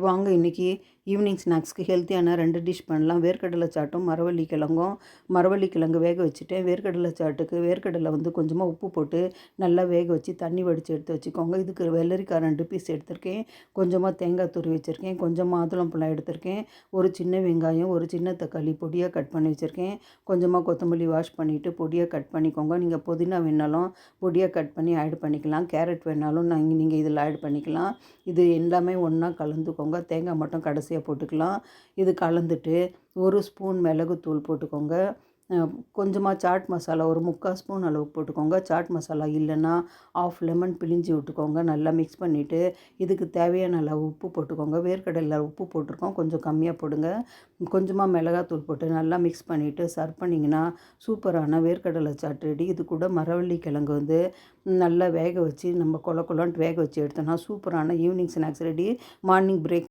வாங்க இன்னைக்கு ஈவினிங் ஸ்நாக்ஸ்க்கு ஹெல்த்தியான 2 டிஷ் பண்ணலாம். வேர்க்கடலை சாட்டும், மரவள்ளி கிழங்கும். மரவள்ளி கிழங்கு வேக வச்சுட்டேன். வேர்க்கடலை சாட்டுக்கு வேர்க்கடலை கொஞ்சமாக உப்பு போட்டு நல்லா வேக வச்சு தண்ணி வடித்து எடுத்து வச்சுக்கோங்க. இதுக்கு வெள்ளரிக்காய் 2 பீஸ் எடுத்திருக்கேன். கொஞ்சமாக தேங்காய் துருவி வச்சுருக்கேன். கொஞ்சம் மாதுளம்பழம் எடுத்திருக்கேன். ஒரு சின்ன வெங்காயம், ஒரு சின்ன தக்காளி பொடியாக கட் பண்ணி வச்சுருக்கேன். கொஞ்சமாக கொத்தமல்லி வாஷ் பண்ணிவிட்டு பொடியாக கட் பண்ணிக்கோங்க. நீங்கள் புதினா வேணாலும் பொடியாக கட் பண்ணி ஆட் பண்ணிக்கலாம். கேரட் வேணாலும் நீங்கள் இதில் ஆட் பண்ணிக்கலாம். இது எல்லாமே ஒன்றா கலந்துக்கோங்க. தேங்காய் மட்டும் கடைசியாக போட்டுக்கலாம். இது கலந்துட்டு 1 ஸ்பூன் மிளகுத்தூள் போட்டுக்கோங்க. கொஞ்சமாக சாட் மசாலா ஒரு 3/4 ஸ்பூன் அளவுக்கு போட்டுக்கோங்க. சாட் மசாலா இல்லைன்னா ஆஃப் லெமன் பிழிஞ்சு விட்டுக்கோங்க. நல்லா மிக்ஸ் பண்ணிவிட்டு இதுக்கு தேவையான அளவு உப்பு போட்டுக்கோங்க. வேர்க்கடலையில் உப்பு போட்டிருக்கோம், கொஞ்சம் கம்மியாக போடுங்க. கொஞ்சமாக மிளகாத்தூள் போட்டு நல்லா மிக்ஸ் பண்ணிவிட்டு சர்வ் பண்ணிங்கன்னா சூப்பரான வேர்க்கடலை சாட் ரெடி. இது கூட மரவள்ளி கிழங்கு நல்லா வேக வச்சு நம்ம கொல கொலன்ட்டு வேக வச்சு எடுத்தோன்னா சூப்பரான evening snacks ready. Morning break